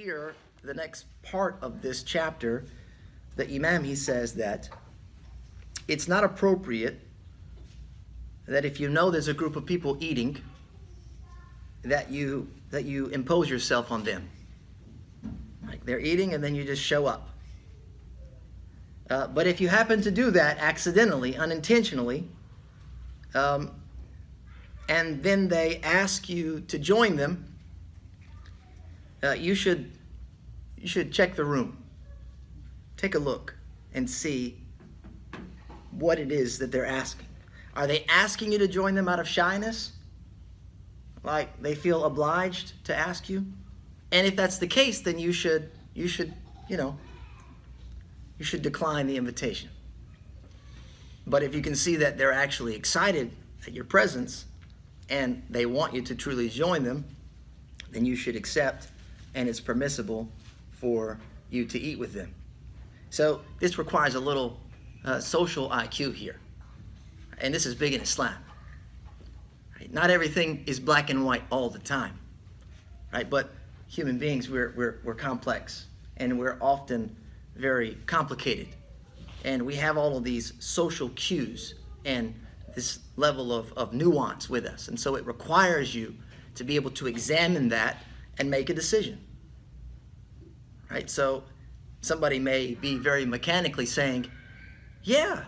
here, the next part of this chapter, the Imam, he says that it's not appropriate that if you know there's a group of people eating, that you impose yourself on them. Like they're eating and then you just show up. But if you happen to do that accidentally, unintentionally, and then they ask you to join them, you should check the room. Take a look and see what it is that they're asking. Are they asking you to join them out of shyness? Like they feel obliged to ask you? And if that's the case, then you should decline the invitation. But if you can see that they're actually excited at your presence and they want you to truly join them, then you should accept, and it's permissible for you to eat with them. So this requires a little social IQ here. And this is big in Islam. Right? Not everything is black and white all the time. Right? But human beings, we're complex. And we're often very complicated. And we have all of these social cues and this level of nuance with us. And so it requires you to be able to examine that and make a decision. Right? So somebody may be very mechanically saying, yeah,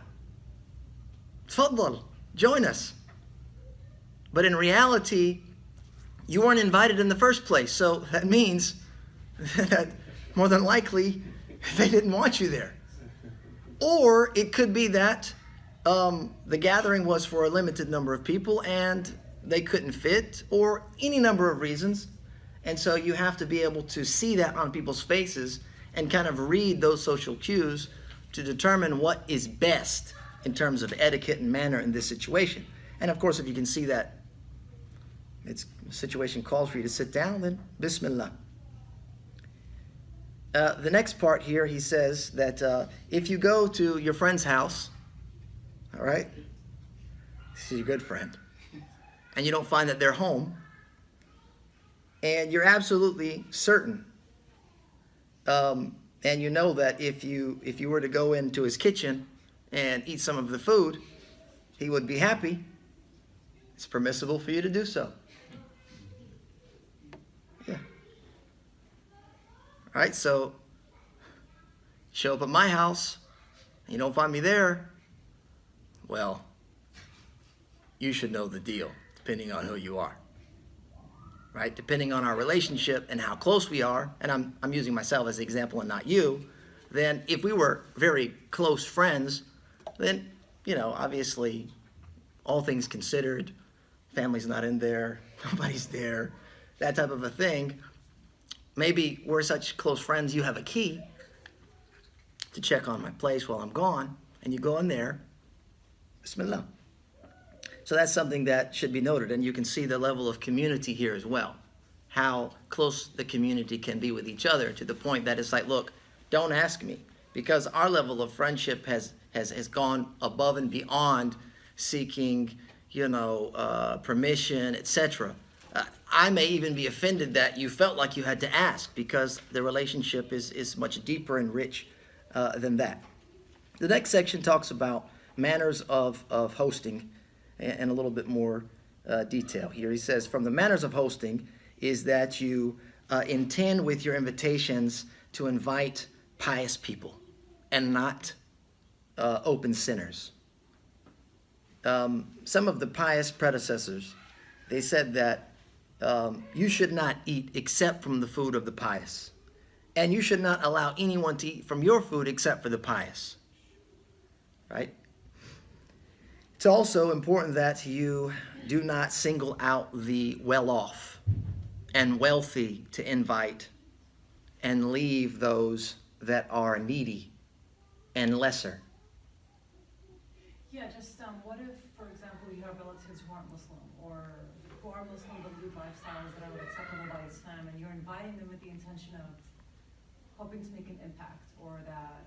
tfaddal, join us. But in reality, you weren't invited in the first place. So that means that more than likely, they didn't want you there. Or it could be that the gathering was for a limited number of people and they couldn't fit, or any number of reasons. And so you have to be able to see that on people's faces and kind of read those social cues to determine what is best in terms of etiquette and manner in this situation. And of course, if you can see that the situation calls for you to sit down, then Bismillah. The next part here, he says that if you go to your friend's house, all right, this is your good friend, and you don't find that they're home, and you're absolutely certain, and you know that if you were to go into his kitchen and eat some of the food, he would be happy, it's permissible for you to do so. Yeah. All right, so show up at my house, and you don't find me there, well, you should know the deal, depending on who you are. Right? Depending on our relationship and how close we are, and I'm using myself as an example and not you, then if we were very close friends, then, obviously, all things considered, family's not in there, nobody's there, that type of a thing. Maybe we're such close friends, you have a key to check on my place while I'm gone, and you go in there, Bismillah. So that's something that should be noted, and you can see the level of community here as well, how close the community can be with each other, to the point that it's like, look, don't ask me, because our level of friendship has gone above and beyond seeking, permission, etc. I may even be offended that you felt like you had to ask, because the relationship is much deeper and rich than that. The next section talks about manners of hosting in a little bit more detail here. He says, from the manners of hosting is that you intend with your invitations to invite pious people and not open sinners. Some of the pious predecessors, they said that you should not eat except from the food of the pious. And you should not allow anyone to eat from your food except for the pious. Right? It's also important that you do not single out the well-off and wealthy to invite and leave those that are needy and lesser. Yeah, just what if, for example, you have relatives who aren't Muslim, or who are Muslim but live lifestyles that are acceptable by Islam, and you're inviting them with the intention of hoping to make an impact, or that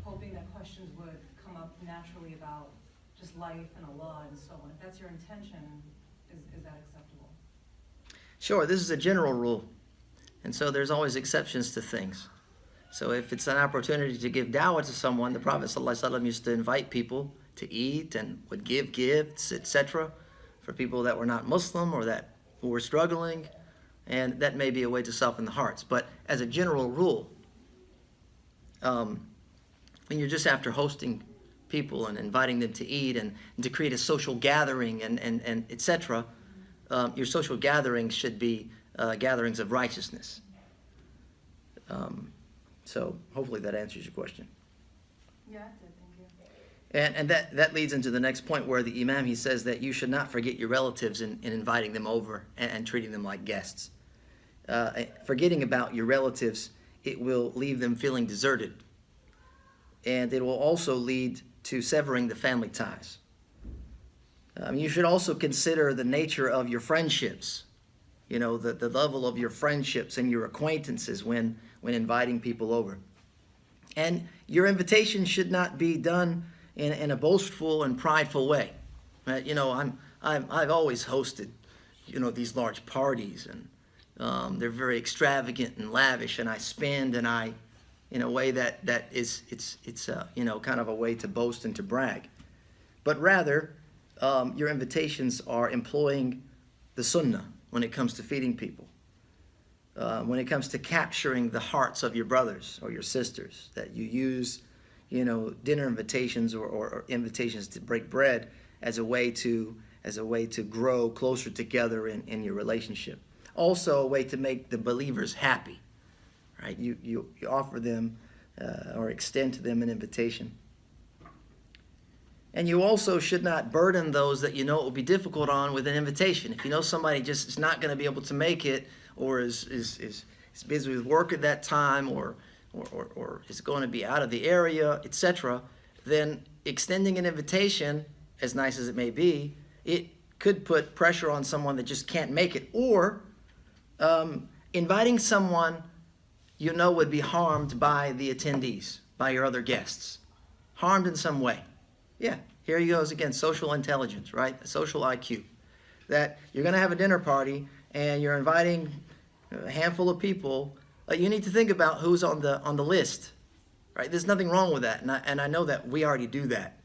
hoping that questions would come up naturally about just life and Allah and so on. If that's your intention, is that acceptable? Sure, this is a general rule. And so there's always exceptions to things. So if it's an opportunity to give dawah to someone, the Prophet ﷺ used to invite people to eat and would give gifts, etc., for people that were not Muslim or who were struggling. And that may be a way to soften the hearts. But as a general rule, when you're just after hosting people and inviting them to eat and to create a social gathering and etc., your social gatherings should be gatherings of righteousness. So hopefully that answers your question. Yeah, it did, thank you. And that leads into the next point where the Imam, he says that you should not forget your relatives in inviting them over and treating them like guests. Forgetting about your relatives, it will leave them feeling deserted. And it will also lead to severing the family ties. You should also consider the nature of your friendships, the level of your friendships and your acquaintances when inviting people over. And your invitation should not be done in a boastful and prideful way. I've always hosted, these large parties, and they're very extravagant and lavish, and I spend and I, in a way that is kind of a way to boast and to brag. But rather, your invitations are employing the sunnah when it comes to feeding people. When it comes to capturing the hearts of your brothers or your sisters, that you use, dinner invitations or invitations to break bread as a way to grow closer together in your relationship. Also, a way to make the believers happy, right? You offer them or extend to them an invitation. And you also should not burden those that it will be difficult on with an invitation. If you know somebody just is not going to be able to make it, or is busy with work at that time, or is going to be out of the area, etc., then extending an invitation, as nice as it may be, it could put pressure on someone that just can't make it. Or inviting someone would be harmed by the attendees, by your other guests. Harmed in some way. Yeah, here he goes again, social intelligence, right? Social IQ. That you're going to have a dinner party and you're inviting a handful of people. You need to think about who's on the list, right? There's nothing wrong with that, and I know that we already do that.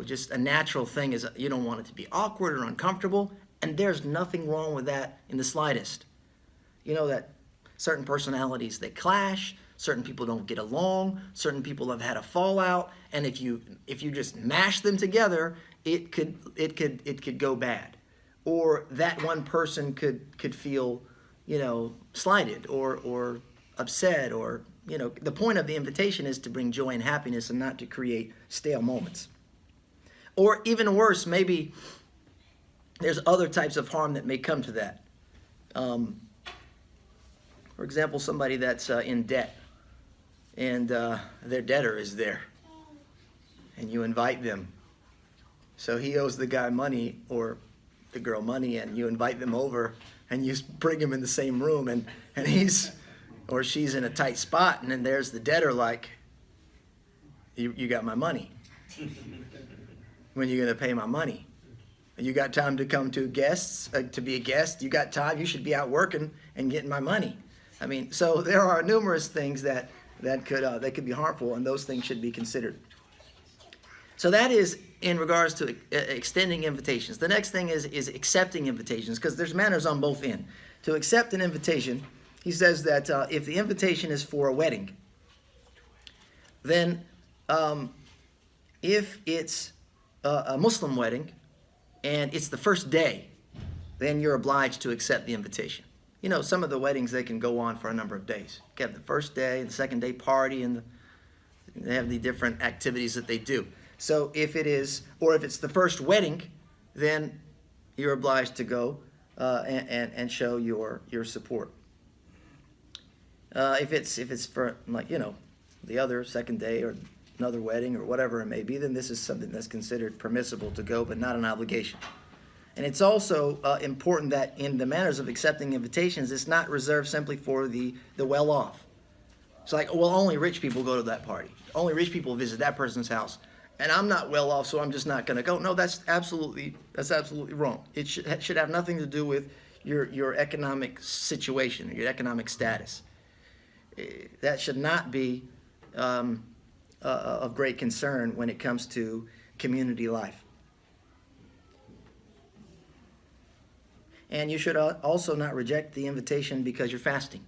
Just a natural thing is you don't want it to be awkward or uncomfortable, and there's nothing wrong with that in the slightest. That certain personalities, they clash. Certain people don't get along. Certain people have had a fallout, and if you just mash them together, it could go bad, or that one person could feel slighted or upset, or the point of the invitation is to bring joy and happiness and not to create stale moments. Or even worse, maybe there's other types of harm that may come to that. For example, somebody that's in debt, and their debtor is there, and you invite them. So he owes the guy money or the girl money, and you invite them over, and you bring them in the same room, and he's or she's in a tight spot, and then there's the debtor like, you got my money. When are you going to pay my money? You got time to come to guests, to be a guest? You got time? You should be out working and getting my money. So there are numerous things that could be harmful, and those things should be considered. So that is in regards to extending invitations. The next thing is accepting invitations, because there's manners on both ends. To accept an invitation, he says that if the invitation is for a wedding, then if it's a Muslim wedding and it's the first day, then you're obliged to accept the invitation. Some of the weddings, they can go on for a number of days. You have the first day and the second day party, and they have the different activities that they do. So if it's the first wedding, then you're obliged to go and show your support. If it's for the other second day or another wedding or whatever it may be, then this is something that's considered permissible to go, but not an obligation. And it's also important that in the manners of accepting invitations, it's not reserved simply for the well-off. It's like, well, only rich people go to that party. Only rich people visit that person's house. And I'm not well off, so I'm just not going to go. No, that's absolutely wrong. It should have nothing to do with your economic situation, your economic status. That should not be of great concern when it comes to community life. And you should also not reject the invitation because you're fasting,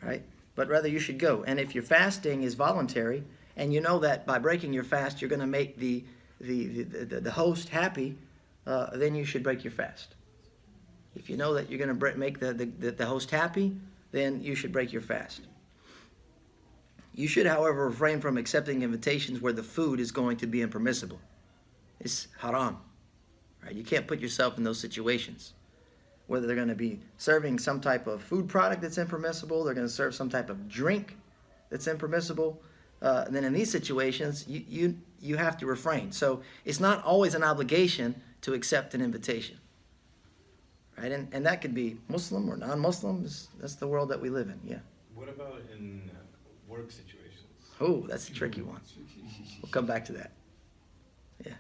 right? But rather you should go. And if your fasting is voluntary, and you know that by breaking your fast you're going to make the host happy, then you should break your fast. If you know that you're going to make the host happy, then you should break your fast. You should, however, refrain from accepting invitations where the food is going to be impermissible. It's haram. Right? You can't put yourself in those situations. Whether they're going to be serving some type of food product that's impermissible, they're going to serve some type of drink that's impermissible, and then in these situations, you have to refrain. So it's not always an obligation to accept an invitation. Right? And that could be Muslim or non-Muslim. That's the world that we live in, yeah. What about in work situations? Oh, that's a tricky one. We'll come back to that. Yeah.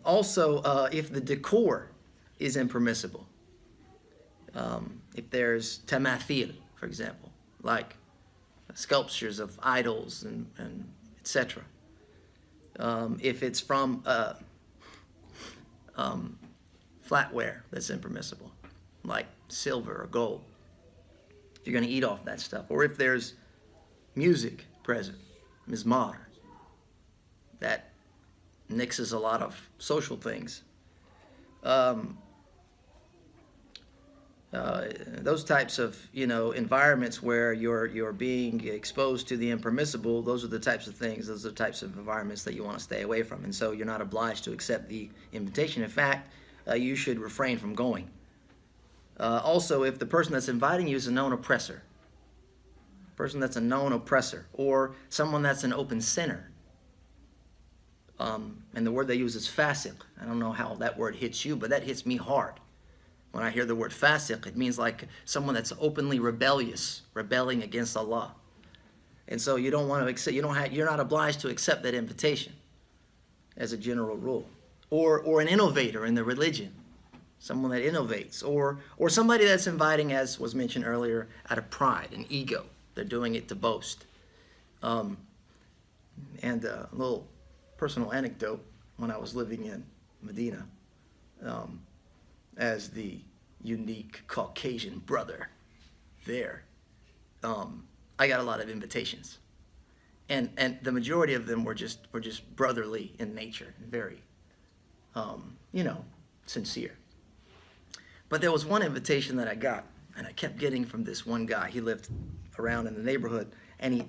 Also, if the decor is impermissible, if there's tamathil, for example, like sculptures of idols and etc. If it's from flatware that's impermissible, like silver or gold, if you're going to eat off that stuff, or if there's music present, mizmar, that nixes a lot of social things. Those types of environments where you're being exposed to the impermissible, those are the types of things, those are the types of environments that you want to stay away from. And so you're not obliged to accept the invitation. In fact, you should refrain from going. Also, if the person that's inviting you is a known oppressor, or someone that's an open sinner, and the word they use is fasiq. I don't know how that word hits you, but that hits me hard. When I hear the word fasiq, it means like someone that's openly rebellious, rebelling against Allah. And so you don't want to accept, you're not obliged to accept that invitation as a general rule. Or an innovator in the religion, someone that innovates, or somebody that's inviting, as was mentioned earlier, out of pride and ego. They're doing it to boast. And a little personal anecdote, when I was living in Medina, as the unique Caucasian brother there, I got a lot of invitations, and the majority of them were just brotherly in nature, very sincere. But there was one invitation that I got, and I kept getting from this one guy. He lived around in the neighborhood, and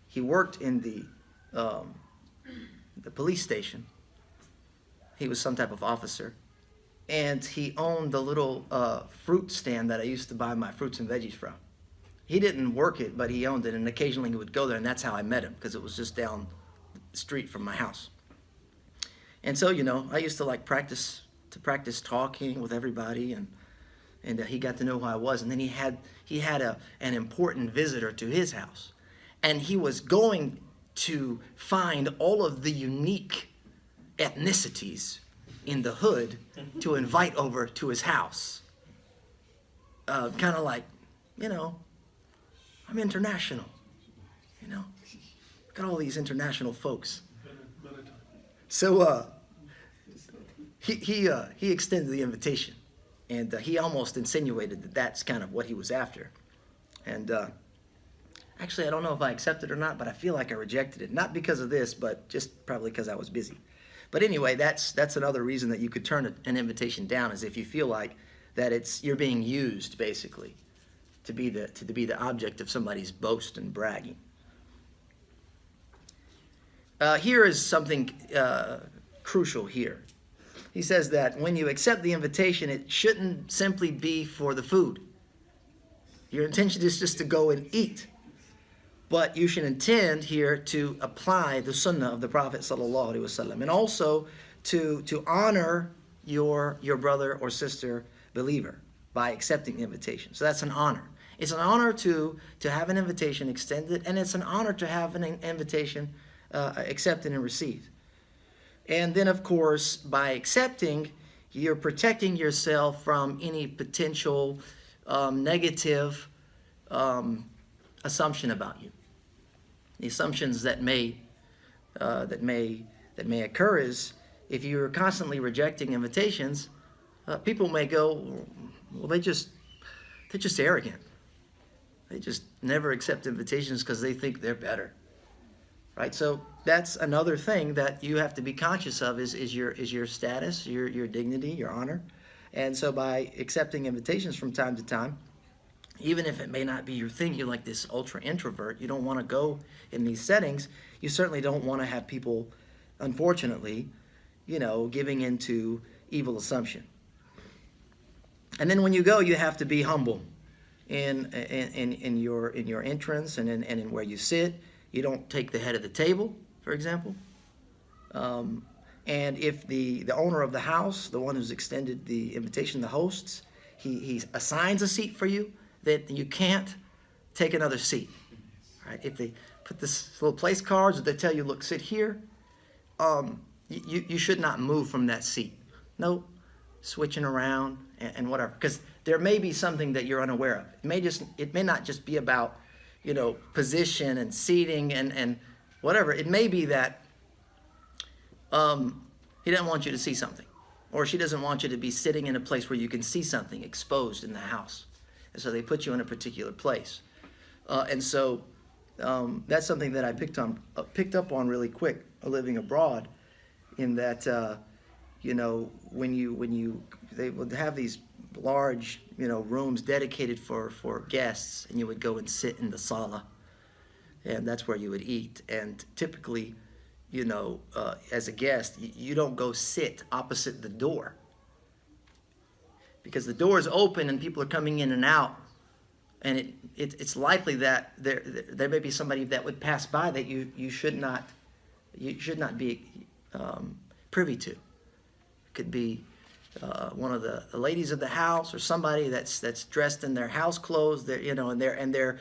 he worked in the police station. He was some type of officer, and he owned the little fruit stand that I used to buy my fruits and veggies from. He didn't work it, but he owned it, and occasionally he would go there, and that's how I met him, because it was just down the street from my house. And so, I used to practice talking with everybody, and he got to know who I was. And then he had an important visitor to his house, and he was going to find all of the unique ethnicities in the hood to invite over to his house. Kind of like, I'm international, got all these international folks. So he extended the invitation, and he almost insinuated that that's kind of what he was after. And actually, I don't know if I accepted it or not, but I feel like I rejected it. Not because of this, but just probably because I was busy. But anyway, that's another reason that you could turn an invitation down, is if you feel like that you're being used basically to be the object of somebody's boast and bragging. Here is something crucial here. He says that when you accept the invitation, it shouldn't simply be for the food. Your intention is just to go and eat. But you should intend here to apply the sunnah of the Prophet ﷺ, and also to honor your brother or sister believer by accepting the invitation. So that's an honor. It's an honor to have an invitation extended, and it's an honor to have an invitation accepted and received. And then, of course, by accepting, you're protecting yourself from any potential negative assumption about you. The assumptions that may occur is if you're constantly rejecting invitations, people may go, well, they're just arrogant. They just never accept invitations because they think they're better, right? So that's another thing that you have to be conscious of is your status, your dignity, your honor. And so by accepting invitations from time to time, even if it may not be your thing, you're like this ultra introvert, you don't want to go in these settings, you certainly don't want to have people, unfortunately, giving into evil assumption. And then when you go, you have to be humble in your entrance and in where you sit. You don't take the head of the table, for example. And if the owner of the house, the one who's extended the invitation, the hosts, he assigns a seat for you, that you can't take another seat. Right? If they put this little place cards, they tell you, look, sit here, you should not move from that seat. No switching around and whatever, because there may be something that you're unaware of. It may not just be about, position and seating and whatever. It may be that he doesn't want you to see something, or she doesn't want you to be sitting in a place where you can see something exposed in the house. And so they put you in a particular place. And so that's something that I picked up on really quick, living abroad, in that when they would have these large rooms dedicated for guests, and you would go and sit in the sala, and that's where you would eat. And typically, as a guest, you don't go sit opposite the door, because the door is open and people are coming in and out, and it's likely that there may be somebody that would pass by that you should not be privy to. It could be one of the ladies of the house, or somebody that's dressed in their house clothes, and they're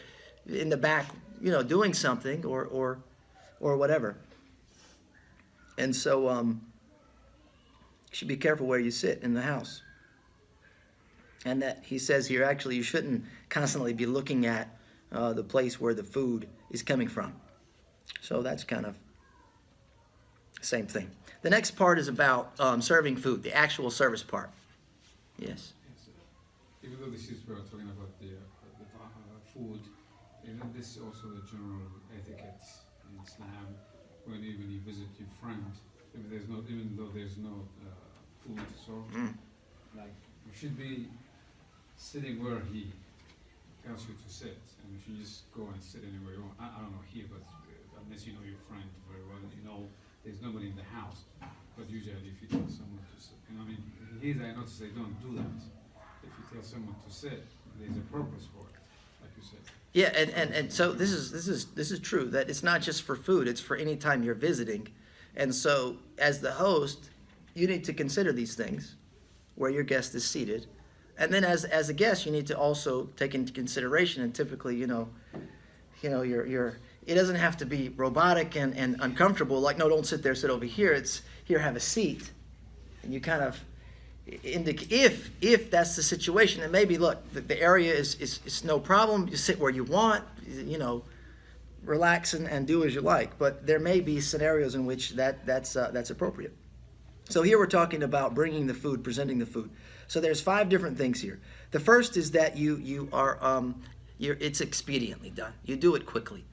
in the back, doing something or whatever. And so you should be careful where you sit in the house. And that he says here, actually, you shouldn't constantly be looking at the place where the food is coming from. So that's kind of the same thing. The next part is about serving food, the actual service part. Yes? Yes. Even though this is we're talking about the food, this is also the general etiquette in Islam. When you visit your friend, even though there's no food served, like you should be sitting where he tells you to sit, and you should just go and sit anywhere you want. I don't know here, but unless you know your friend very well, there's nobody in the house. But usually, if you tell someone to sit, here I notice they don't do that. If you tell someone to sit, there's a purpose for it, like you said. Yeah, and so this is true, that it's not just for food, it's for any time you're visiting. And so as the host, you need to consider these things, where your guest is seated. And then as a guest, you need to also take into consideration, and typically, it doesn't have to be robotic and uncomfortable, like, no, don't sit there, sit over here. It's, here, have a seat. And you kind of indicate, if that's the situation, and maybe, look, the area is no problem, you sit where you want, relax and do as you like. But there may be scenarios in which that's appropriate. So here we're talking about bringing the food, presenting the food. So there's 5 different things here. The first is that it's expediently done. You do it quickly.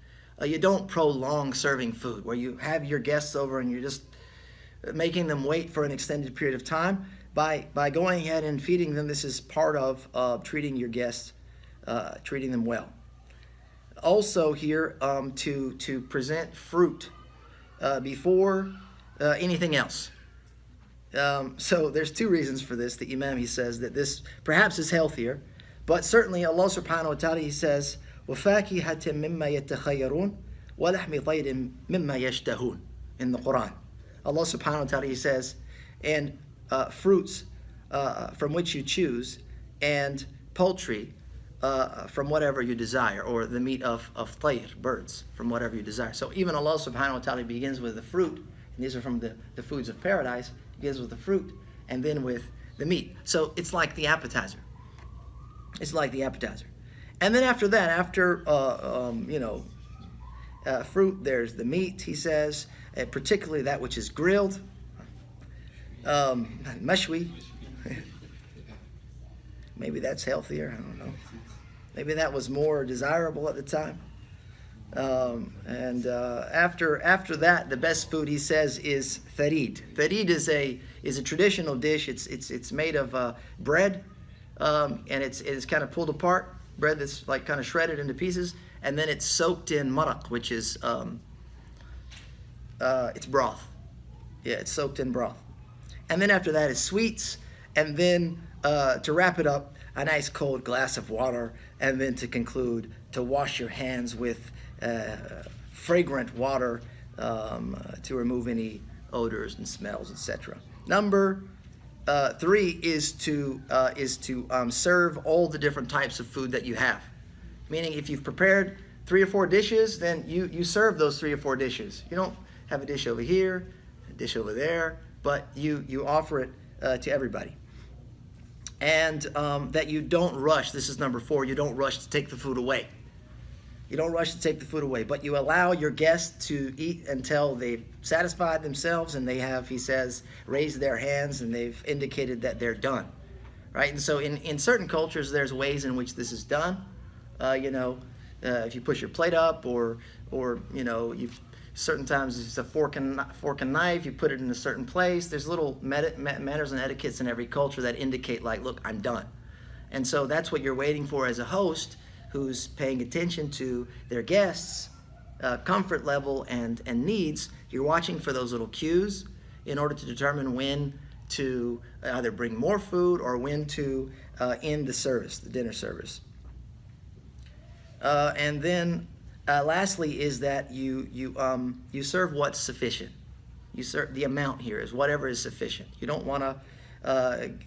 You don't prolong serving food, where you have your guests over and you're just making them wait for an extended period of time. By going ahead and feeding them, this is part of treating your guests, treating them well. Also here, to present fruit before anything else. So there's 2 reasons for this. The Imam, he says that this perhaps is healthier, but certainly Allah subhanahu wa ta'ala, he says, وَفَاكِهَةٍ مِمَّا يَتَخَيَّرُونَ وَلَحْمِ طَيْرٍ مِمَّا يَشْتَهُونَ in the Quran. Allah subhanahu wa ta'ala, he says, and fruits from which you choose, and poultry from whatever you desire, or the meat of tayr, birds, from whatever you desire. So even Allah subhanahu wa ta'ala begins with the fruit, and these are from the foods of paradise. Begins with the fruit, and then with the meat. So it's like the appetizer. It's like the appetizer. And then after that, after, fruit, there's the meat, he says, particularly that which is grilled. Mashwi. Maybe that's healthier, I don't know. Maybe that was more desirable at the time. After that, the best food, he says, is tharid. Tharid is a traditional dish. It's made of bread, and it's kind of pulled apart. Bread that's like kind of shredded into pieces, and then it's soaked in maraq, which is it's broth. Yeah, it's soaked in broth. And then after that is sweets, and then to wrap it up, a nice cold glass of water, and then to conclude, to wash your hands with fragrant water to remove any odors and smells, etc. Number 3 is to serve all the different types of food that you have. Meaning, if you've prepared 3 or 4 dishes, then you serve those 3 or 4 dishes. You don't have a dish over here, a dish over there, but you offer it to everybody. And that you don't rush. This is number 4. You don't rush to take the food away. You don't rush to take the food away, but you allow your guests to eat until they've satisfied themselves and they have, he says, raised their hands and they've indicated that they're done, right? And so in certain cultures, there's ways in which this is done. If you push your plate up, or certain times it's a fork and knife, you put it in a certain place. There's little manners and etiquettes in every culture that indicate, like, look, I'm done. And so that's what you're waiting for as a host who's paying attention to their guests' comfort level and needs. You're watching for those little cues in order to determine when to either bring more food or when to end the service, the dinner service. And then lastly is that you serve what's sufficient. You serve the amount here is whatever is sufficient. You don't want to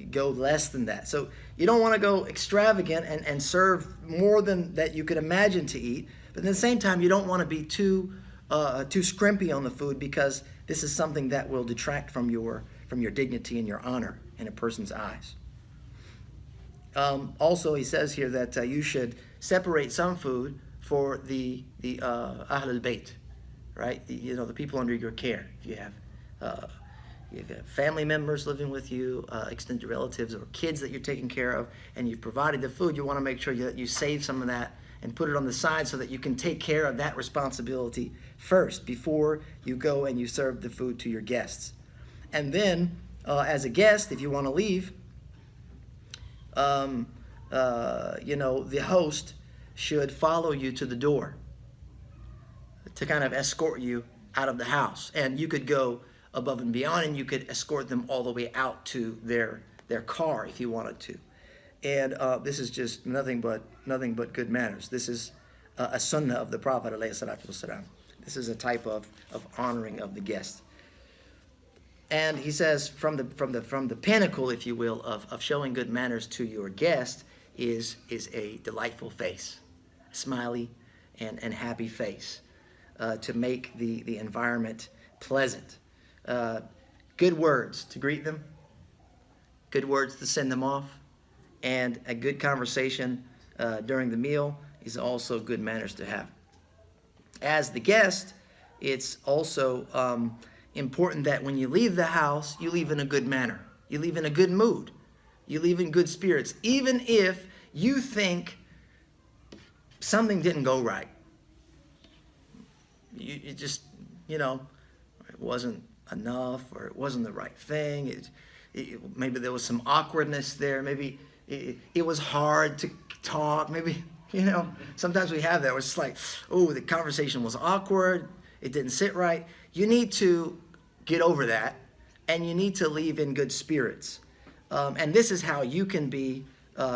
go less than that. So you don't want to go extravagant and serve more than that you could imagine to eat. But at the same time, you don't want to be too scrimpy on the food, because this is something that will detract from your dignity and your honor in a person's eyes. Also, he says here that you should separate some food for the Ahl al-Bayt, right? The people under your care. If you have family members living with you, extended relatives, or kids that you're taking care of, and you've provided the food, you want to make sure that you save some of that and put it on the side so that you can take care of that responsibility first before you go and you serve the food to your guests. And then, as a guest, if you want to leave, the host should follow you to the door to kind of escort you out of the house. And you could go above and beyond, and you could escort them all the way out to their car if you wanted to. And this is just nothing but good manners. This is a sunnah of the Prophet ﷺ. This is a type of honoring of the guest. And he says from the pinnacle, if you will, of showing good manners to your guest is a delightful face, a smiley and happy face, to make the environment pleasant. Good words to greet them, good words to send them off, and a good conversation during the meal is also good manners to have. As the guest, it's also important that when you leave the house, you leave in a good manner. You leave in a good mood. You leave in good spirits, even if you think something didn't go right. It just, it wasn't enough, or it wasn't the right thing. Maybe there was some awkwardness there. Maybe it was hard to talk. Maybe, sometimes we have that where it's like, oh, the conversation was awkward. It didn't sit right. You need to get over that, and you need to leave in good spirits. And this is how you can be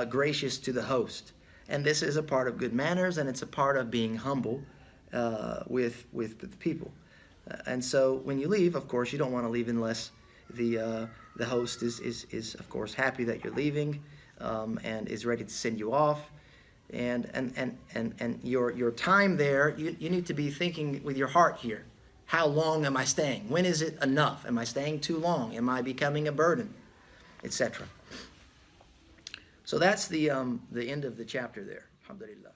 gracious to the host. And this is a part of good manners, and it's a part of being humble with the people. And so when you leave, of course, you don't want to leave unless the host is of course happy that you're leaving, and is ready to send you off. And your time there, you need to be thinking with your heart here. How long am I staying? When is it enough? Am I staying too long? Am I becoming a burden? Etc. So that's the end of the chapter there. Alhamdulillah.